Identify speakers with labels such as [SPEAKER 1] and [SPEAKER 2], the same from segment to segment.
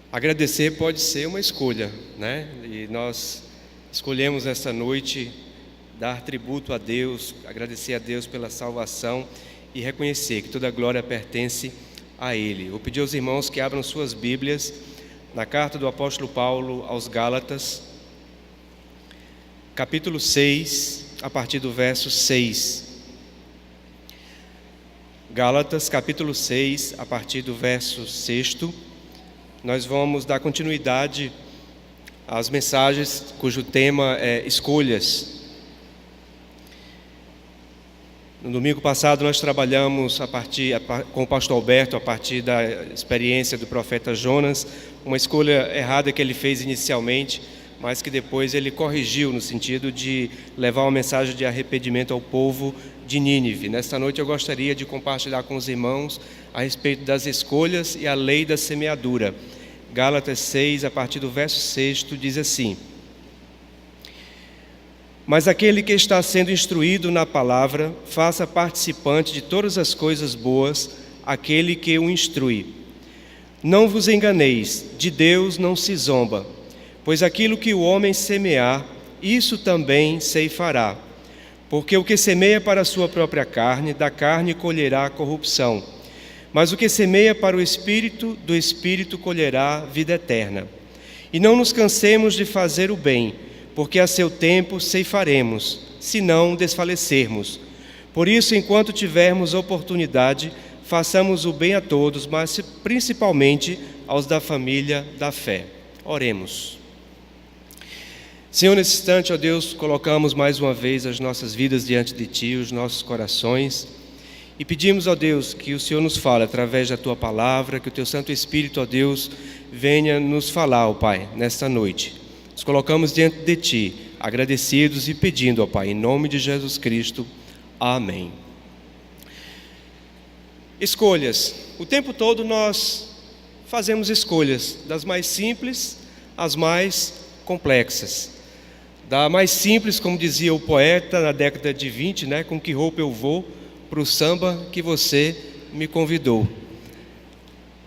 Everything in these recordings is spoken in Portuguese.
[SPEAKER 1] Agradecer pode ser uma escolha, né? E nós escolhemos esta noite dar tributo a Deus, agradecer a Deus pela salvação e reconhecer que toda a glória pertence a Ele. Vou pedir aos irmãos que abram suas Bíblias na carta do apóstolo Paulo aos Gálatas, capítulo 6, a partir do verso 6. Gálatas, capítulo 6, a partir do verso 6. Nós vamos dar continuidade às mensagens cujo tema é escolhas. No domingo passado nós trabalhamos com o pastor Alberto, a partir da experiência do profeta Jonas, uma escolha errada que ele fez inicialmente, mas que depois ele corrigiu no sentido de levar uma mensagem de arrependimento ao povo de Nínive. Nesta noite eu gostaria de compartilhar com os irmãos a respeito das escolhas e a lei da semeadura. Gálatas 6, a partir do verso 6, diz assim: Mas aquele que está sendo instruído na palavra, faça participante de todas as coisas boas aquele que o instrui. Não vos enganeis, de Deus não se zomba, pois aquilo que o homem semear, isso também ceifará. Porque o que semeia para a sua própria carne, da carne colherá corrupção. Mas o que semeia para o Espírito, do Espírito colherá vida eterna. E não nos cansemos de fazer o bem, porque a seu tempo ceifaremos, se não desfalecermos. Por isso, enquanto tivermos oportunidade, façamos o bem a todos, mas principalmente aos da família da fé. Oremos. Senhor, nesse instante, ó Deus, colocamos mais uma vez as nossas vidas diante de Ti, os nossos corações, e pedimos, ó Deus, que o Senhor nos fale através da Tua palavra, que o Teu Santo Espírito, ó Deus, venha nos falar, ó Pai, nesta noite. Nos colocamos diante de Ti, agradecidos e pedindo, ó Pai, em nome de Jesus Cristo. Amém. Escolhas. O tempo todo nós fazemos escolhas, das mais simples às mais complexas. Da mais simples, como dizia o poeta na década de 20, né? Com que roupa eu vou para o samba que você me convidou.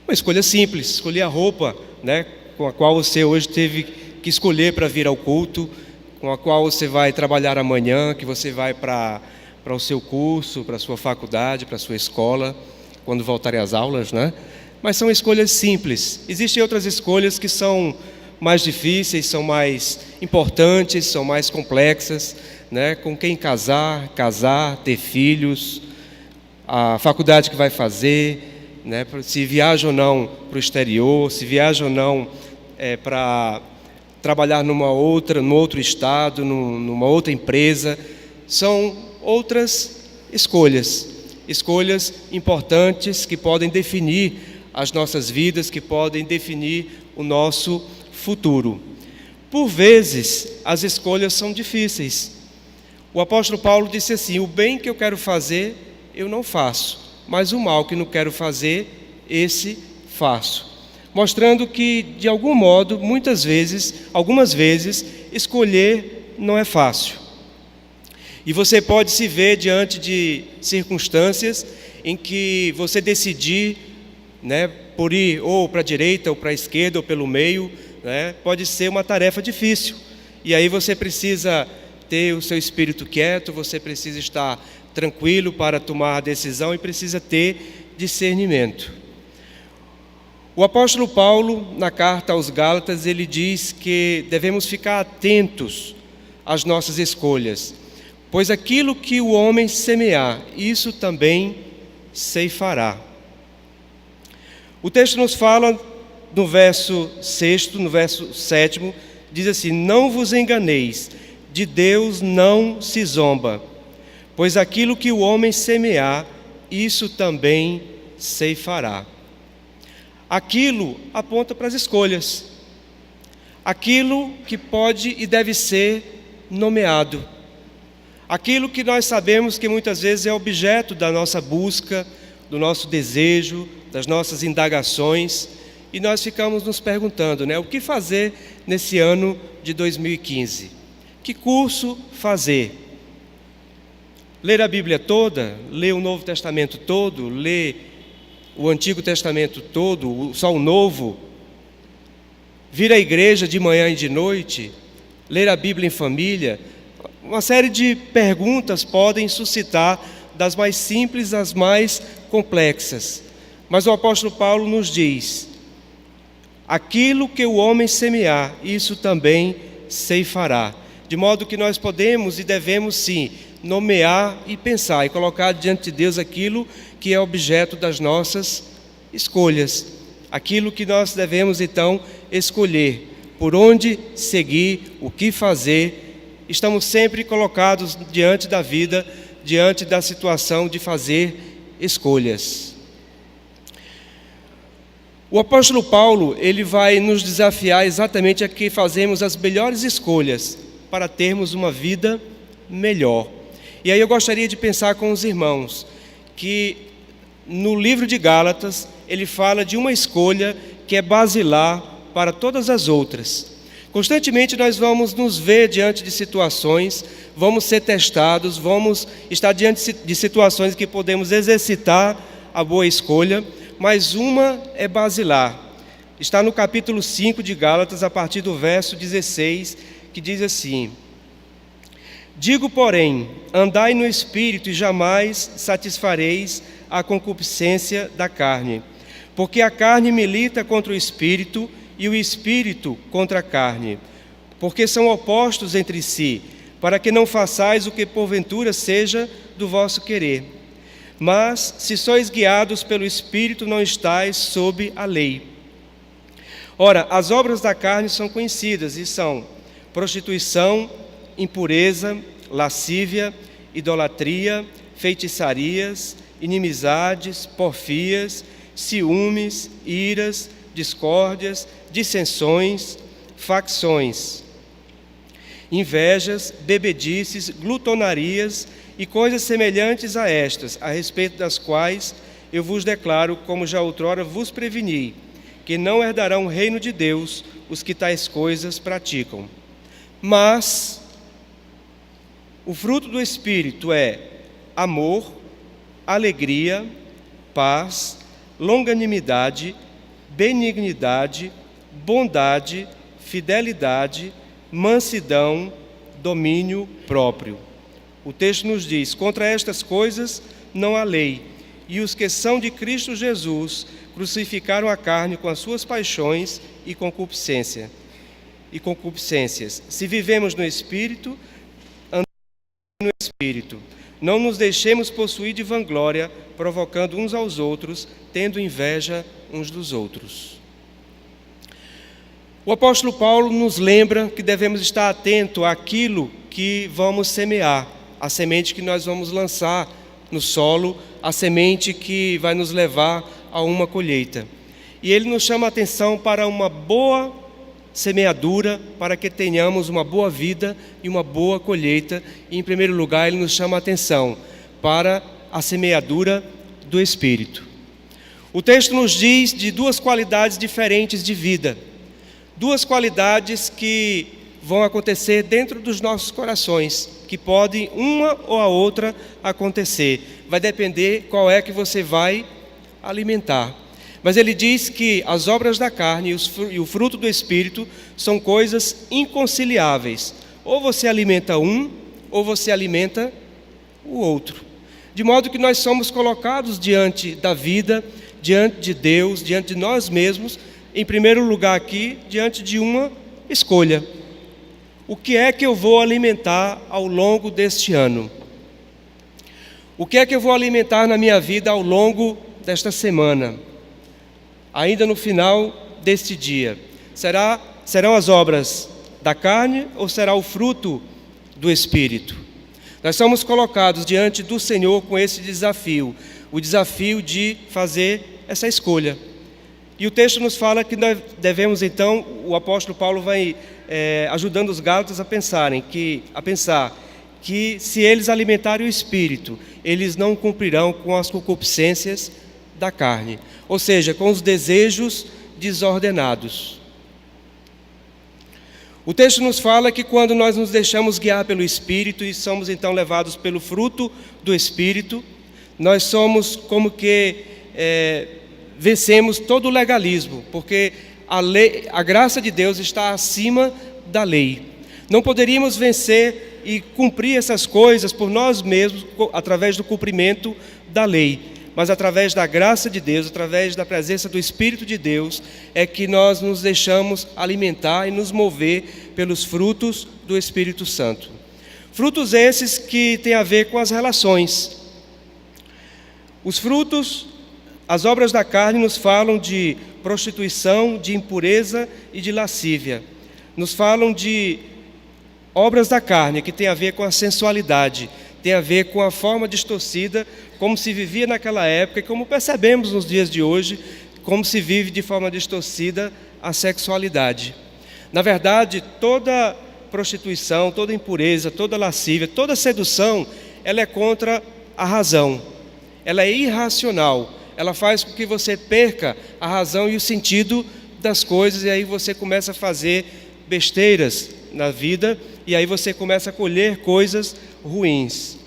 [SPEAKER 1] Uma escolha simples, escolher a roupa, né? Com a qual você hoje teve que escolher para vir ao culto, com a qual você vai trabalhar amanhã, que você vai para o seu curso, para a sua faculdade, para a sua escola, quando voltarem às aulas, né? Mas são escolhas simples. Existem outras escolhas que são mais difíceis, são mais importantes, são mais complexas, né? Com quem casar, ter filhos, a faculdade que vai fazer, né? Se viaja ou não para o exterior, se viaja ou não para trabalhar num outro estado, numa outra empresa. São outras escolhas importantes que podem definir as nossas vidas, que podem definir o nosso futuro. Por vezes, as escolhas são difíceis. O apóstolo Paulo disse assim: o bem que eu quero fazer, eu não faço, mas o mal que não quero fazer, esse faço. Mostrando que, de algum modo, algumas vezes, escolher não é fácil. E você pode se ver diante de circunstâncias em que você decidir, né, por ir ou para a direita, ou para a esquerda, ou pelo meio, né, pode ser uma tarefa difícil. E aí você precisa ter o seu espírito quieto, você precisa estar tranquilo para tomar a decisão e precisa ter discernimento. O apóstolo Paulo, na carta aos Gálatas, ele diz que devemos ficar atentos às nossas escolhas, pois aquilo que o homem semear, isso também ceifará. O texto nos fala no verso 6, no verso 7, diz assim: não vos enganeis, de Deus não se zomba, pois aquilo que o homem semear, isso também ceifará. Aquilo aponta para as escolhas, aquilo que pode e deve ser nomeado, aquilo que nós sabemos que muitas vezes é objeto da nossa busca, do nosso desejo, das nossas indagações, e nós ficamos nos perguntando, né, o que fazer nesse ano de 2015? Que curso fazer? Ler a Bíblia toda? Ler o Novo Testamento todo? Ler o Antigo Testamento todo? Só o Novo? vir à igreja de manhã e de noite, ler a Bíblia em família. Uma série de perguntas podem suscitar, das mais simples às mais complexas. Mas o apóstolo Paulo nos diz: aquilo que o homem semear, isso também ceifará. De modo que nós podemos e devemos sim nomear e pensar e colocar diante de Deus aquilo que é objeto das nossas escolhas, aquilo que nós devemos então escolher, por onde seguir, o que fazer. Estamos sempre colocados diante da vida, diante da situação de fazer escolhas. O apóstolo Paulo, ele vai nos desafiar exatamente a que fazemos as melhores escolhas para termos uma vida melhor. E aí eu gostaria de pensar com os irmãos que no livro de Gálatas ele fala de uma escolha que é basilar para todas as outras. Constantemente nós vamos nos ver diante de situações, vamos ser testados, vamos estar diante de situações que podemos exercitar a boa escolha, mas uma é basilar. Está no capítulo 5 de Gálatas, a partir do verso 16, que diz assim: digo, porém, andai no Espírito e jamais satisfareis a concupiscência da carne. Porque a carne milita contra o Espírito e o Espírito contra a carne. Porque são opostos entre si, para que não façais o que porventura seja do vosso querer. Mas, se sois guiados pelo Espírito, não estáis sob a lei. Ora, as obras da carne são conhecidas e são prostituição, impureza, lascívia, idolatria, feitiçarias, inimizades, porfias, ciúmes, iras, discórdias, dissensões, facções, invejas, bebedices, glutonarias e coisas semelhantes a estas, a respeito das quais eu vos declaro, como já outrora vos preveni, que não herdarão o reino de Deus os que tais coisas praticam. Mas o fruto do Espírito é amor, alegria, paz, longanimidade, benignidade, bondade, fidelidade, mansidão, domínio próprio. O texto nos diz: contra estas coisas não há lei, e os que são de Cristo Jesus crucificaram a carne com as suas paixões e concupiscências. Se vivemos no Espírito, andamos no Espírito. Não nos deixemos possuir de vanglória, provocando uns aos outros, tendo inveja uns dos outros. O apóstolo Paulo nos lembra que devemos estar atento àquilo que vamos semear, a semente que nós vamos lançar no solo, a semente que vai nos levar a uma colheita. E ele nos chama a atenção para uma boa semeadura, para que tenhamos uma boa vida e uma boa colheita. E, em primeiro lugar, ele nos chama a atenção para a semeadura do Espírito. O texto nos diz de duas qualidades diferentes de vida, duas qualidades que vão acontecer dentro dos nossos corações, que podem uma ou a outra acontecer. Vai depender qual é que você vai alimentar. Mas ele diz que as obras da carne e o fruto do Espírito são coisas inconciliáveis. Ou você alimenta um, ou você alimenta o outro. De modo que nós somos colocados diante da vida, diante de Deus, diante de nós mesmos, em primeiro lugar aqui, diante de uma escolha. O que é que eu vou alimentar ao longo deste ano? O que é que eu vou alimentar na minha vida ao longo desta semana? Ainda no final deste dia, serão as obras da carne ou será o fruto do Espírito? Nós somos colocados diante do Senhor com esse desafio, o desafio de fazer essa escolha. E o texto nos fala que nós devemos então, o apóstolo Paulo vai ajudando os gálatas a pensar que se eles alimentarem o Espírito, eles não cumprirão com as concupiscências da carne, ou seja, com os desejos desordenados. O texto nos fala que quando nós nos deixamos guiar pelo Espírito e somos então levados pelo fruto do Espírito, nós somos como que vencemos todo o legalismo, porque a graça de Deus está acima da lei. Não poderíamos vencer e cumprir essas coisas por nós mesmos, através do cumprimento da lei, mas através da graça de Deus, através da presença do Espírito de Deus, é que nós nos deixamos alimentar e nos mover pelos frutos do Espírito Santo. Frutos esses que têm a ver com as relações. Os frutos, as obras da carne nos falam de prostituição, de impureza e de lascívia. Nos falam de obras da carne, que tem a ver com a sensualidade, tem a ver com a forma distorcida, como se vivia naquela época e como percebemos nos dias de hoje, como se vive de forma distorcida a sexualidade. Na verdade, toda prostituição, toda impureza, toda lascívia, toda sedução, ela é contra a razão. Ela é irracional. Ela faz com que você perca a razão e o sentido das coisas, e aí você começa a fazer besteiras na vida, e aí você começa a colher coisas ruins.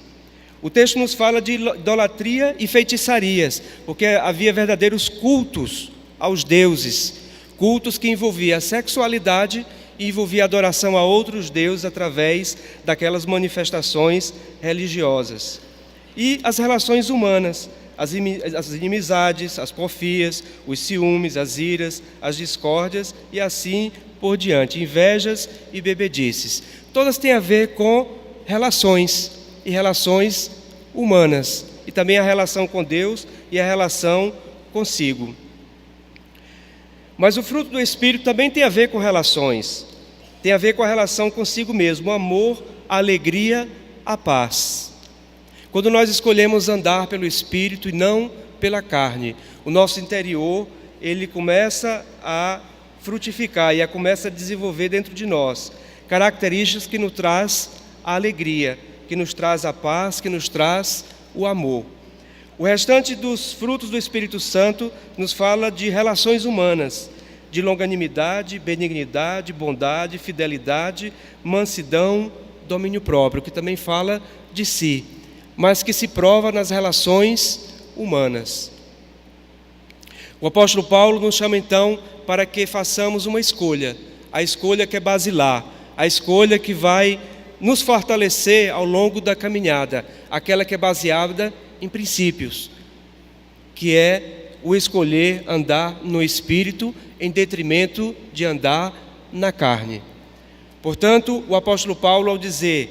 [SPEAKER 1] O texto nos fala de idolatria e feitiçarias, porque havia verdadeiros cultos aos deuses, cultos que envolviam a sexualidade e envolvia adoração a outros deuses através daquelas manifestações religiosas. E as relações humanas, as inimizades, as porfias, os ciúmes, as iras, as discórdias e assim por diante, invejas e bebedices. Todas têm a ver com relações e relações humanas, e também a relação com Deus e a relação consigo. Mas o fruto do Espírito também tem a ver com relações, tem a ver com a relação consigo mesmo, o amor, a alegria, a paz. Quando nós escolhemos andar pelo Espírito e não pela carne, o nosso interior, ele começa a frutificar e começa a desenvolver dentro de nós características que nos traz a alegria, que nos traz a paz, que nos traz o amor. O restante dos frutos do Espírito Santo nos fala de relações humanas, de longanimidade, benignidade, bondade, fidelidade, mansidão, domínio próprio, que também fala de si, mas que se prova nas relações humanas. O apóstolo Paulo nos chama então para que façamos uma escolha, a escolha que é basilar, a escolha que vai nos fortalecer ao longo da caminhada, aquela que é baseada em princípios, que é o escolher andar no Espírito em detrimento de andar na carne. Portanto, o apóstolo Paulo, ao dizer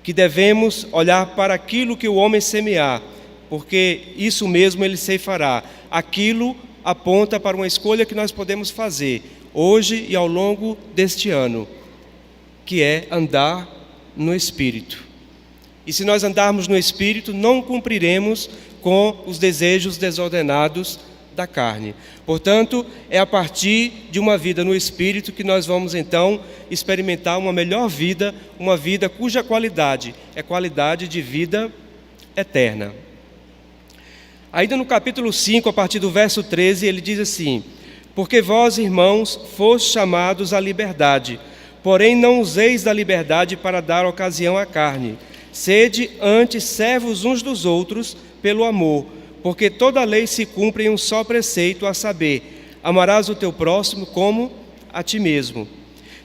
[SPEAKER 1] que devemos olhar para aquilo que o homem semear, porque isso mesmo ele ceifará, aquilo aponta para uma escolha que nós podemos fazer hoje e ao longo deste ano, que é andar no Espírito. E se nós andarmos no Espírito, não cumpriremos com os desejos desordenados da carne. Portanto, é a partir de uma vida no Espírito que nós vamos então experimentar uma melhor vida, uma vida cuja qualidade é qualidade de vida eterna. Ainda no capítulo 5, a partir do verso 13, ele diz assim: porque vós, irmãos, fostes chamados à liberdade, porém não useis da liberdade para dar ocasião à carne. Sede antes servos uns dos outros pelo amor, porque toda a lei se cumpre em um só preceito, a saber, amarás o teu próximo como a ti mesmo.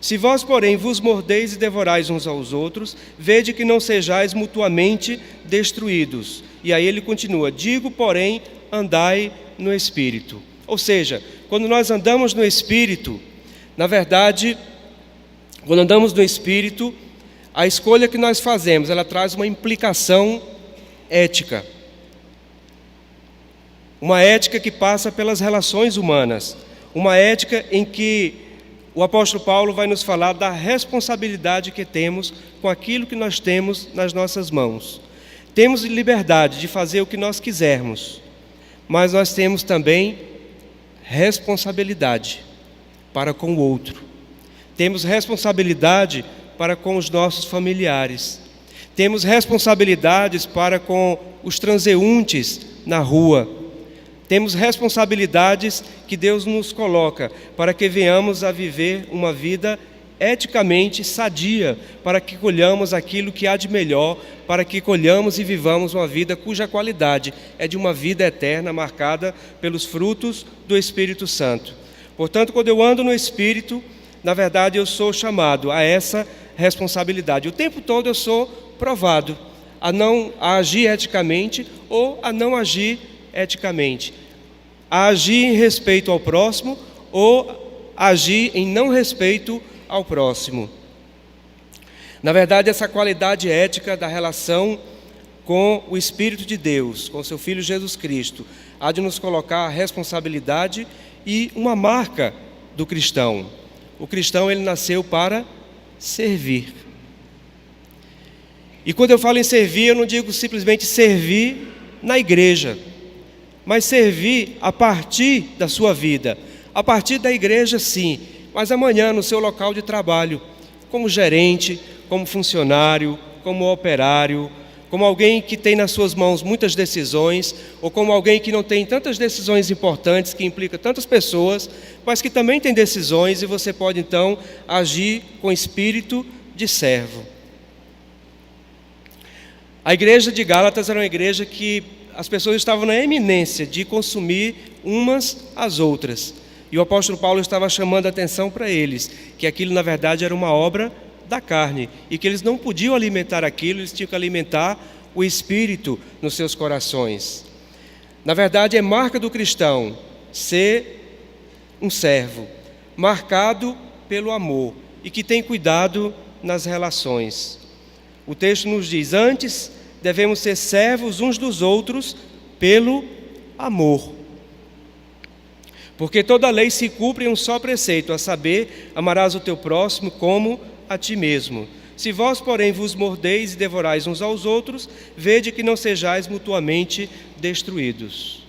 [SPEAKER 1] Se vós, porém, vos mordeis e devorais uns aos outros, vede que não sejais mutuamente destruídos. E aí ele continua: digo, porém, andai no Espírito. Ou seja, quando nós andamos no Espírito, na verdade, quando andamos no Espírito, a escolha que nós fazemos, ela traz uma implicação ética. Uma ética que passa pelas relações humanas. Uma ética em que o apóstolo Paulo vai nos falar da responsabilidade que temos com aquilo que nós temos nas nossas mãos. Temos liberdade de fazer o que nós quisermos, mas nós temos também responsabilidade para com o outro. Temos responsabilidade para com os nossos familiares. Temos responsabilidades para com os transeuntes na rua. Temos responsabilidades que Deus nos coloca para que venhamos a viver uma vida eticamente sadia, para que colhamos aquilo que há de melhor, para que colhamos e vivamos uma vida cuja qualidade é de uma vida eterna, marcada pelos frutos do Espírito Santo. Portanto, quando eu ando no Espírito, na verdade eu sou chamado a essa responsabilidade. O tempo todo eu sou provado a agir eticamente ou a não agir eticamente, a agir em respeito ao próximo ou agir em não respeito ao próximo. Na verdade, essa qualidade ética da relação com o Espírito de Deus, com seu Filho Jesus Cristo, há de nos colocar a responsabilidade e uma marca do cristão. O cristão, ele nasceu para servir. E quando eu falo em servir, eu não digo simplesmente servir na igreja, mas servir a partir da sua vida. A partir da igreja, sim, mas amanhã no seu local de trabalho, como gerente, como funcionário, como operário, como alguém que tem nas suas mãos muitas decisões, ou como alguém que não tem tantas decisões importantes, que implica tantas pessoas, mas que também tem decisões, e você pode então agir com espírito de servo. A igreja de Gálatas era uma igreja que as pessoas estavam na eminência de consumir umas às outras. E o apóstolo Paulo estava chamando a atenção para eles, que aquilo na verdade era uma obra da carne, e que eles não podiam alimentar aquilo, eles tinham que alimentar o Espírito nos seus corações. Na verdade, é marca do cristão ser um servo, marcado pelo amor, e que tem cuidado nas relações. O texto nos diz: antes devemos ser servos uns dos outros pelo amor. Porque toda lei se cumpre em um só preceito, a saber, amarás o teu próximo como a ti mesmo. Se vós, porém, vos mordeis e devorais uns aos outros, vede que não sejais mutuamente destruídos.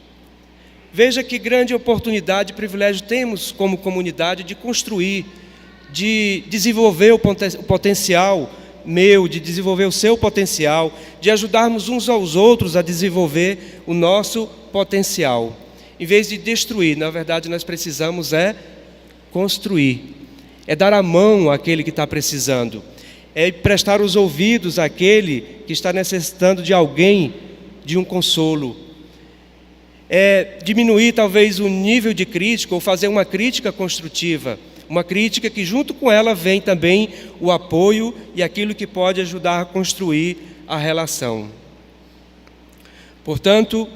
[SPEAKER 1] Veja que grande oportunidade e privilégio temos como comunidade de construir, de desenvolver o potencial meu, de desenvolver o seu potencial, de ajudarmos uns aos outros a desenvolver o nosso potencial. Em vez de destruir, na verdade nós precisamos construir, dar a mão àquele que está precisando, prestar os ouvidos àquele que está necessitando de alguém, de um consolo, diminuir talvez o nível de crítica, ou fazer uma crítica construtiva, uma crítica que junto com ela vem também o apoio e aquilo que pode ajudar a construir a relação. Portanto,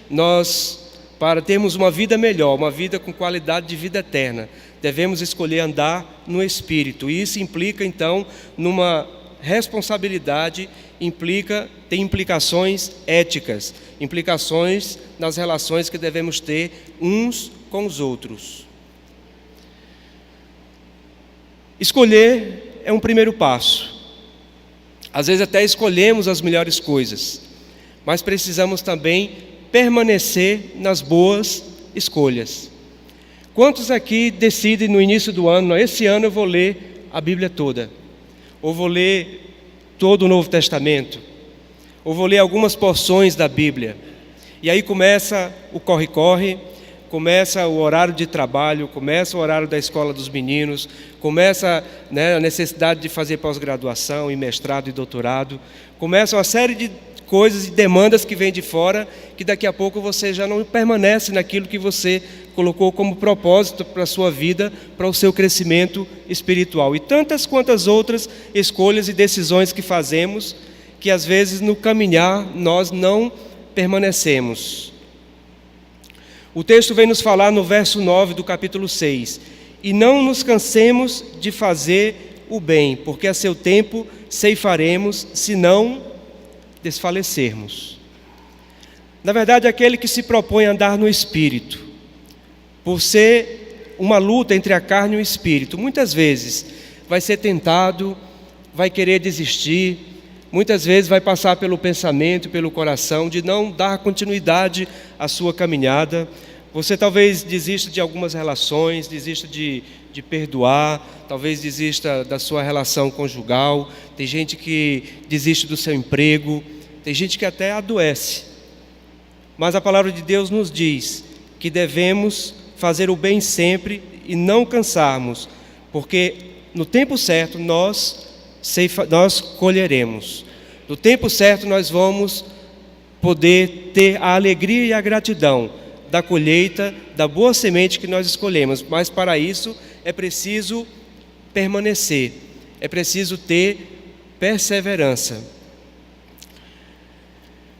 [SPEAKER 1] nós, para termos uma vida melhor, uma vida com qualidade de vida eterna, devemos escolher andar no Espírito. E isso implica, então, numa responsabilidade, tem implicações éticas, implicações nas relações que devemos ter uns com os outros. Escolher é um primeiro passo. Às vezes até escolhemos as melhores coisas, mas precisamos também permanecer nas boas escolhas. Quantos aqui decidem no início do ano: esse ano eu vou ler a Bíblia toda, ou vou ler todo o Novo Testamento, ou vou ler algumas porções da Bíblia? E aí começa o corre-corre, começa o horário de trabalho, começa o horário da escola dos meninos, começa a necessidade de fazer pós-graduação e mestrado e doutorado, começa uma série de coisas e demandas que vêm de fora, que daqui a pouco você já não permanece naquilo que você colocou como propósito para a sua vida, para o seu crescimento espiritual. E tantas quantas outras escolhas e decisões que fazemos, que às vezes no caminhar nós não permanecemos. O texto vem nos falar no verso 9 do capítulo 6: e não nos cansemos de fazer o bem, porque a seu tempo ceifaremos, se não desfalecermos. Na verdade, aquele que se propõe a andar no Espírito, por ser uma luta entre a carne e o Espírito, muitas vezes vai ser tentado, vai querer desistir, muitas vezes vai passar pelo pensamento, pelo coração, de não dar continuidade à sua caminhada. Você talvez desista de algumas relações, desista de perdoar, talvez desista da sua relação conjugal. Tem gente que desiste do seu emprego, tem gente que até adoece. Mas a palavra de Deus nos diz que devemos fazer o bem sempre e não cansarmos, porque no tempo certo nós colheremos. No tempo certo nós vamos poder ter a alegria e a gratidão da colheita, da boa semente que nós escolhemos. Mas para isso é preciso permanecer, é preciso ter perseverança.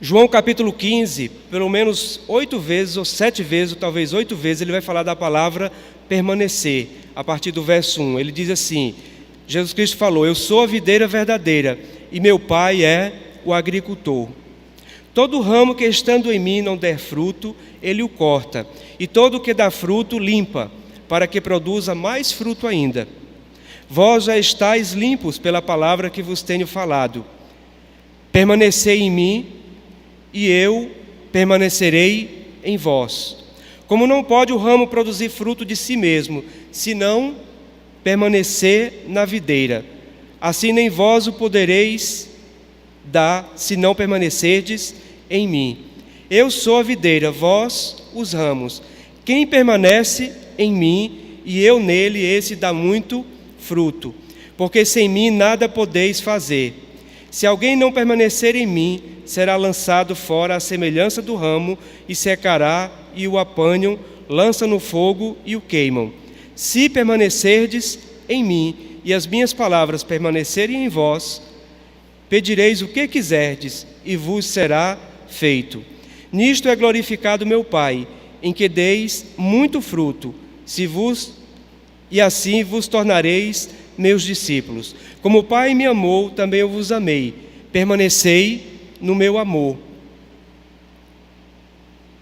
[SPEAKER 1] João capítulo 15, pelo menos 8 vezes, ou 7 vezes, ou talvez 8 vezes, ele vai falar da palavra permanecer, a partir do verso 1. Ele diz assim, Jesus Cristo falou: eu sou a videira verdadeira, e meu Pai é o agricultor. Todo ramo que estando em mim não der fruto, ele o corta, e todo o que dá fruto limpa, para que produza mais fruto ainda. Vós já estáis limpos pela palavra que vos tenho falado. Permanecei em mim, e eu permanecerei em vós. Como não pode o ramo produzir fruto de si mesmo, se não permanecer na videira, assim nem vós o podereis dar, se não permanecerdes em mim. Eu sou a videira, vós os ramos. Quem permanece em mim e eu nele, esse dá muito fruto, porque sem mim nada podeis fazer. Se alguém não permanecer em mim, será lançado fora à semelhança do ramo, e secará, e o apanham, lançam no fogo e o queimam. Se permanecerdes em mim, e as minhas palavras permanecerem em vós, pedireis o que quiserdes, e vos será feito. Nisto é glorificado meu Pai, em que deis muito fruto, e assim vos tornareis meus discípulos. Como o Pai me amou, também eu vos amei. Permanecei no meu amor.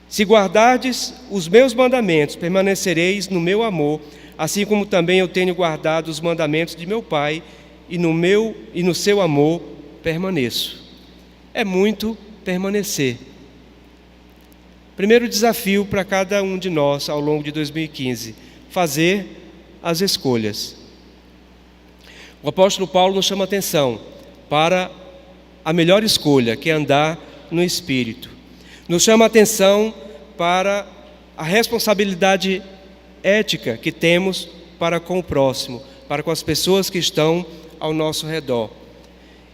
[SPEAKER 1] Se guardardes os meus mandamentos, permanecereis no meu amor, assim como também eu tenho guardado os mandamentos de meu Pai, e no seu amor permaneço. É muito permanecer. Primeiro desafio para cada um de nós ao longo de 2015, fazer as escolhas. O apóstolo Paulo nos chama atenção para a melhor escolha, que é andar no Espírito. Nos chama atenção para a responsabilidade ética que temos para com o próximo, para com as pessoas que estão ao nosso redor.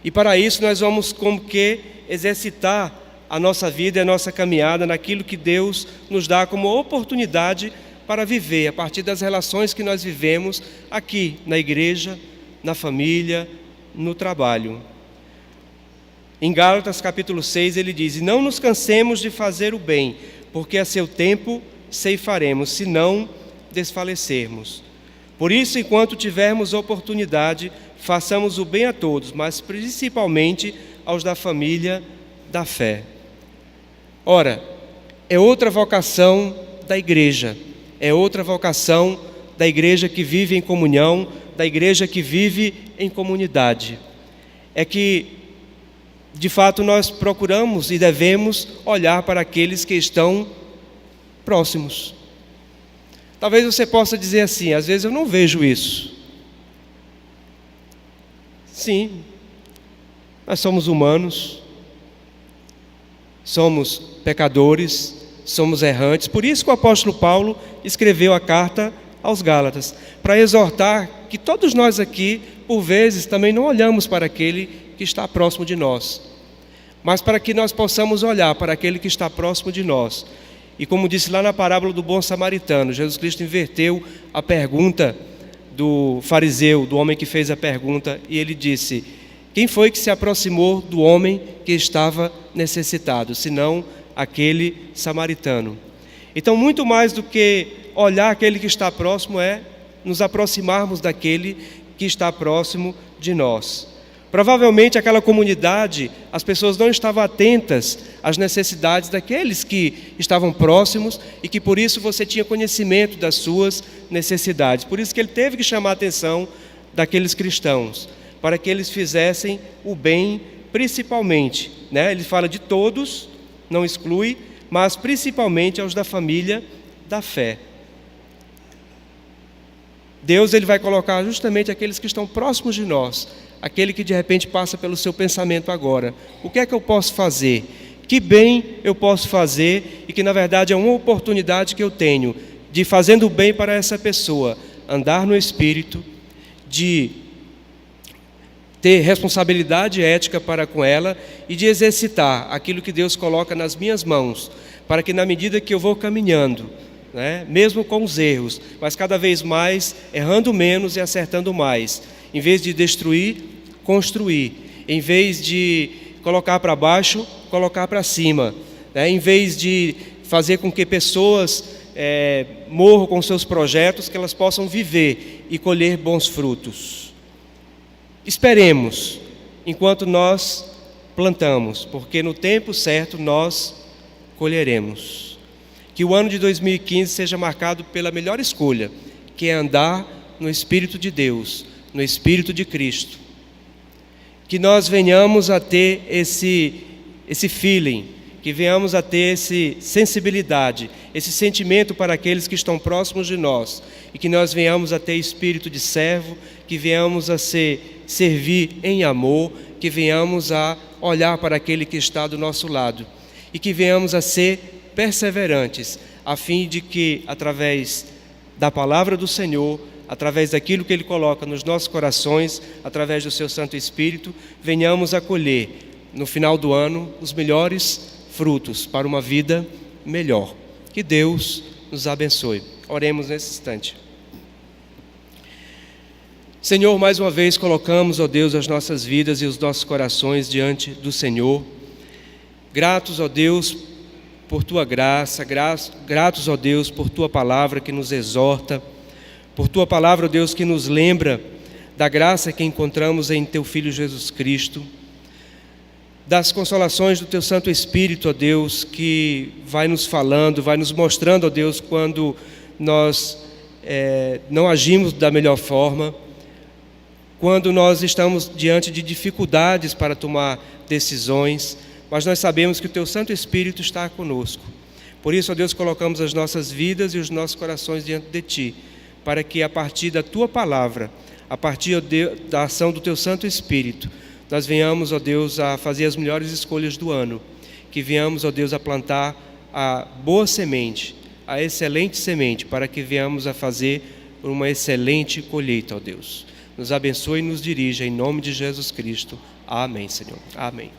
[SPEAKER 1] E para isso nós vamos como que exercitar a nossa vida e a nossa caminhada naquilo que Deus nos dá como oportunidade para viver, a partir das relações que nós vivemos aqui na igreja, na família, no trabalho. Em Gálatas capítulo 6 ele diz: e não nos cansemos de fazer o bem, porque a seu tempo ceifaremos, se não desfalecermos. Por isso, enquanto tivermos oportunidade, façamos o bem a todos, mas principalmente aos da família da fé. Ora, é outra vocação da igreja, é outra vocação da igreja que vive em comunhão, da igreja que vive em comunidade. É que, de fato, nós procuramos e devemos olhar para aqueles que estão próximos. Talvez você possa dizer assim: às vezes eu não vejo isso. Sim, nós somos humanos, somos pecadores, somos errantes. Por isso que o apóstolo Paulo escreveu a carta aos Gálatas, para exortar que todos nós aqui, por vezes, também não olhamos para aquele que está próximo de nós, mas para que nós possamos olhar para aquele que está próximo de nós. E como disse lá na parábola do bom samaritano, Jesus Cristo inverteu a pergunta do fariseu, do homem que fez a pergunta, e ele disse: quem foi que se aproximou do homem que estava necessitado, senão aquele samaritano? Então, muito mais do que olhar aquele que está próximo, é nos aproximarmos daquele que está próximo de nós. Provavelmente aquela comunidade, as pessoas não estavam atentas às necessidades daqueles que estavam próximos e que por isso você tinha conhecimento das suas necessidades. Por isso que ele teve que chamar a atenção daqueles cristãos, para que eles fizessem o bem principalmente, né? Ele fala de todos, não exclui, mas principalmente aos da família da fé. Deus, ele vai colocar justamente aqueles que estão próximos de nós, aquele que de repente passa pelo seu pensamento agora: o que é que eu posso fazer? Que bem eu posso fazer? E que na verdade é uma oportunidade que eu tenho de, fazendo o bem para essa pessoa, andar no Espírito, de ter responsabilidade ética para com ela e de exercitar aquilo que Deus coloca nas minhas mãos, para que na medida que eu vou caminhando, mesmo com os erros, mas cada vez mais errando menos e acertando mais, em vez de destruir, construir, em vez de colocar para baixo, colocar para cima, em vez de fazer com que pessoas morram com seus projetos, que elas possam viver e colher bons frutos. Esperemos enquanto nós plantamos, porque no tempo certo nós colheremos. Que o ano de 2015 seja marcado pela melhor escolha, que é andar no Espírito de Deus, no Espírito de Cristo. Que nós venhamos a ter esse feeling, que venhamos a ter essa sensibilidade, esse sentimento para aqueles que estão próximos de nós, e que nós venhamos a ter espírito de servo, que venhamos a servir em amor, que venhamos a olhar para aquele que está do nosso lado, e que venhamos a ser perseverantes, a fim de que, através da palavra do Senhor, através daquilo que Ele coloca nos nossos corações, através do Seu Santo Espírito, venhamos a colher, no final do ano, os melhores frutos para uma vida melhor. Que Deus nos abençoe. Oremos nesse instante. Senhor, mais uma vez colocamos, ó Deus, as nossas vidas e os nossos corações diante do Senhor. Gratos, ó Deus, por Tua graça, gratos, ó Deus, por Tua palavra que nos exorta, por Tua palavra, ó Deus, que nos lembra da graça que encontramos em Teu Filho Jesus Cristo, das consolações do Teu Santo Espírito, ó Deus, que vai nos falando, vai nos mostrando, ó Deus, quando nós não agimos da melhor forma, quando nós estamos diante de dificuldades para tomar decisões, mas nós sabemos que o Teu Santo Espírito está conosco. Por isso, ó Deus, colocamos as nossas vidas e os nossos corações diante de Ti, para que a partir da Tua palavra, a partir, ó Deus, da ação do Teu Santo Espírito, nós venhamos, ó Deus, a fazer as melhores escolhas do ano, que venhamos, ó Deus, a plantar a boa semente, a excelente semente, para que venhamos a fazer uma excelente colheita, ó Deus. Nos abençoe e nos dirija, em nome de Jesus Cristo. Amém, Senhor. Amém.